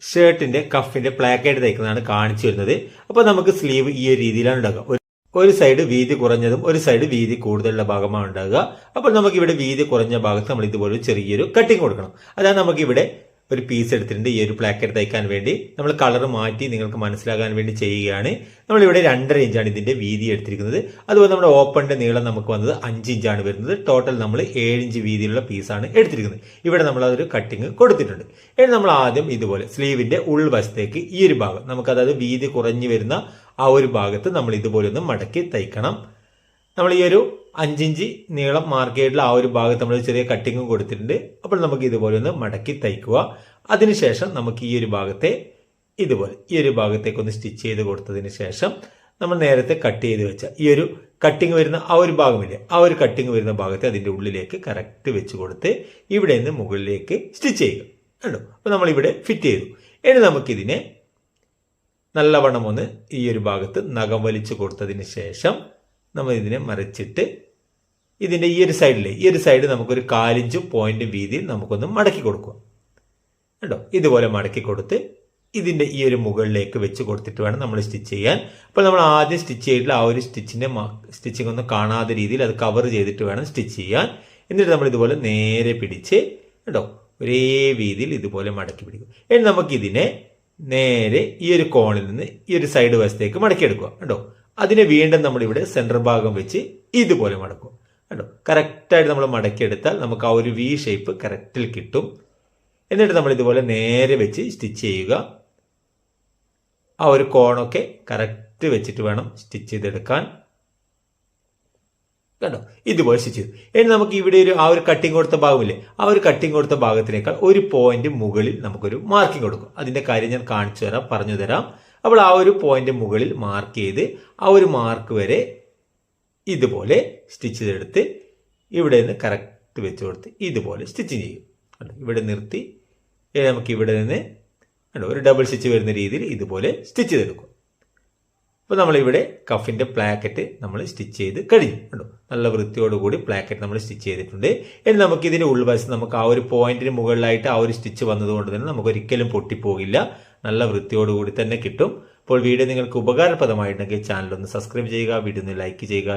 ഷർട്ടിന്റെ കഫിന്റെ പ്ലാക്കറ്റ് തയ്ക്കുന്നതാണ് കാണിച്ചു വരുന്നത്. അപ്പോൾ നമുക്ക് സ്ലീവ് ഈ ഒരു രീതിയിലാണ് ഉണ്ടാകുക. ഒരു സൈഡ് വീതി കുറഞ്ഞതും ഒരു സൈഡ് വീതി കൂടുതലുള്ള ഭാഗമാണ് ഉണ്ടാകുക. അപ്പോൾ നമുക്ക് ഇവിടെ വീതി കുറഞ്ഞ ഭാഗത്ത് നമ്മൾ ഇതുപോലെ ചെറിയൊരു കട്ടിങ് കൊടുക്കണം. അതാണ് നമുക്കിവിടെ ഒരു പീസ് എടുത്തിട്ടുണ്ട് ഈ ഒരു പ്ലാക്കറ്റ് തയ്ക്കാൻ വേണ്ടി. നമ്മൾ കളർ മാറ്റി നിങ്ങൾക്ക് മനസ്സിലാകാൻ വേണ്ടി ചെയ്യുകയാണ്. നമ്മളിവിടെ 2.5 ഇഞ്ചാണ് ഇതിന്റെ വീതി എടുത്തിരിക്കുന്നത്. അതുപോലെ നമ്മുടെ ഓപ്പണിന്റെ നീളം നമുക്ക് വന്നത് 5 ഇഞ്ചാണ് വരുന്നത്. ടോട്ടൽ നമ്മൾ 7 ഇഞ്ച് വീതിയിലുള്ള പീസാണ് എടുത്തിരിക്കുന്നത്. ഇവിടെ നമ്മൾ അതൊരു കട്ടിങ് കൊടുത്തിട്ടുണ്ട്. ഇനി നമ്മൾ ആദ്യം ഇതുപോലെ സ്ലീവിന്റെ ഉൾവശത്തേക്ക് ഈ ഒരു ഭാഗം നമുക്ക് അതായത് വീതി കുറഞ്ഞു വരുന്ന ആ ഒരു ഭാഗത്ത് നമ്മൾ ഇതുപോലെ ഒന്ന് മടക്കി തയ്ക്കണം. നമ്മൾ ഈ ഒരു 5 ഇഞ്ച് നീളം മാർക്ക് ചെയ്തിട്ടുള്ള ആ ഒരു ഭാഗത്ത് നമ്മൾ ചെറിയ കട്ടിങ്ങും കൊടുത്തിട്ടുണ്ട്. അപ്പോൾ നമുക്ക് ഇതുപോലെ ഒന്ന് മടക്കി തയ്ക്കുക. അതിനുശേഷം നമുക്ക് ഈ ഒരു ഭാഗത്തെ ഇതുപോലെ ഈ ഒരു ഭാഗത്തേക്ക് ഒന്ന് സ്റ്റിച്ച് ചെയ്ത് കൊടുത്തതിന് ശേഷം നമ്മൾ നേരത്തെ കട്ട് ചെയ്ത് വെച്ച ഈ ഒരു കട്ടിങ് വരുന്ന ആ ഒരു ഭാഗമില്ലേ, ആ ഒരു കട്ടിങ് വരുന്ന ഭാഗത്തെ അതിൻ്റെ ഉള്ളിലേക്ക് കറക്റ്റ് വെച്ച് കൊടുത്ത് ഇവിടെ നിന്ന് മുകളിലേക്ക് സ്റ്റിച്ച് ചെയ്യുക. കണ്ടോ? അപ്പോൾ നമ്മളിവിടെ ഫിറ്റ് ചെയ്തു. ഇനി നമുക്കിതിനെ നല്ലവണ്ണം ഒന്ന് ഈ ഒരു ഭാഗത്ത് നഖം വലിച്ചു കൊടുത്തതിന് ശേഷം നമ്മൾ ഇതിനെ മറിച്ചിട്ട് ഇതിൻ്റെ ഈ ഒരു സൈഡ് നമുക്കൊരു 1/4 ഇഞ്ച് പോയിന്റ് വീതിയിൽ നമുക്കൊന്ന് മടക്കി കൊടുക്കുക. കേട്ടോ? ഇതുപോലെ മടക്കി കൊടുത്ത് ഇതിൻ്റെ ഈ ഒരു മുകളിലേക്ക് വെച്ച് കൊടുത്തിട്ട് വേണം നമ്മൾ സ്റ്റിച്ച് ചെയ്യാൻ. അപ്പോൾ നമ്മൾ ആദ്യം സ്റ്റിച്ച് ചെയ്തിട്ടുള്ള ആ ഒരു സ്റ്റിച്ചിങ് ഒന്നും കാണാത്ത രീതിയിൽ അത് കവർ ചെയ്തിട്ട് വേണം സ്റ്റിച്ച് ചെയ്യാൻ. എന്നിട്ട് നമ്മൾ ഇതുപോലെ നേരെ പിടിച്ച് കേട്ടോ ഒരേ വീതിയിൽ ഇതുപോലെ മടക്കി പിടിക്കും. ഇനി നമുക്കിതിനെ നേരെ ഈ ഒരു കോണിൽ നിന്ന് ഈ ഒരു സൈഡ് വശത്തേക്ക് മടക്കിയെടുക്കുക. കേട്ടോ? അതിനെ വീണ്ടും നമ്മളിവിടെ സെൻറ്റർ ഭാഗം വെച്ച് ഇതുപോലെ മടക്കും. കേട്ടോ? കറക്റ്റായിട്ട് നമ്മൾ മടക്കിയെടുത്താൽ നമുക്ക് ആ ഒരു വി ഷേപ്പ് കറക്റ്റിൽ കിട്ടും. എന്നിട്ട് നമ്മൾ ഇതുപോലെ നേരെ വെച്ച് സ്റ്റിച്ച് ചെയ്യുക. ആ ഒരു കോണൊക്കെ കറക്റ്റ് വെച്ചിട്ട് വേണം സ്റ്റിച്ച് ചെയ്തെടുക്കാൻ. കണ്ടോ? ഇതുപോലെ സ്റ്റിച്ച് ചെയ്തു. ഇനി നമുക്ക് ഇവിടെ ആ ഒരു കട്ടിങ് കൊടുത്ത ഭാഗമില്ലേ, ആ ഒരു കട്ടിങ് കൊടുത്ത ഭാഗത്തിനേക്കാൾ ഒരു പോയിന്റ് മുകളിൽ നമുക്കൊരു മാർക്കിംഗ് കൊടുക്കും. അതിന്റെ കാര്യം ഞാൻ പറഞ്ഞു തരാം. അപ്പോൾ ആ ഒരു പോയിന്റ് മുകളിൽ മാർക്ക് ചെയ്ത് ആ ഒരു മാർക്ക് വരെ ഇതുപോലെ സ്റ്റിച്ച് ചെയ്തെടുത്ത് ഇവിടെ നിന്ന് കറക്റ്റ് വെച്ച് കൊടുത്ത് ഇതുപോലെ സ്റ്റിച്ച് ചെയ്യും. ഇവിടെ നിർത്തി നമുക്ക് ഇവിടെ നിന്ന് ഒരു ഡബിൾ സ്റ്റിച്ച് വരുന്ന രീതിയിൽ ഇതുപോലെ സ്റ്റിച്ച് ചെയ്തെടുക്കും. അപ്പോൾ നമ്മളിവിടെ കഫിൻ്റെ പ്ലാക്കറ്റ് നമ്മൾ സ്റ്റിച്ച് ചെയ്ത് കഴിഞ്ഞു. കണ്ടോ? നല്ല വൃത്തിയോടുകൂടി പ്ലാക്കറ്റ് നമ്മൾ സ്റ്റിച്ച് ചെയ്തിട്ടുണ്ട്. ഇനി നമുക്ക് ഇതിൻ്റെ ഉൾവശത്ത് നമുക്ക് ആ ഒരു പോയിന്റിന് മുകളിലായിട്ട് ആ ഒരു സ്റ്റിച്ച് വന്നതുകൊണ്ട് തന്നെ നമുക്ക് ഒരിക്കലും പൊട്ടിപ്പോകില്ല. നല്ല വൃത്തിയോടുകൂടി തന്നെ കിട്ടും. അപ്പോൾ വീഡിയോ നിങ്ങൾക്ക് ഉപകാരപ്രദമായിട്ടുണ്ടെങ്കിൽ ചാനൽ ഒന്ന് സബ്സ്ക്രൈബ് ചെയ്യുക, വീഡിയോ ഒന്ന് ലൈക്ക് ചെയ്യുക,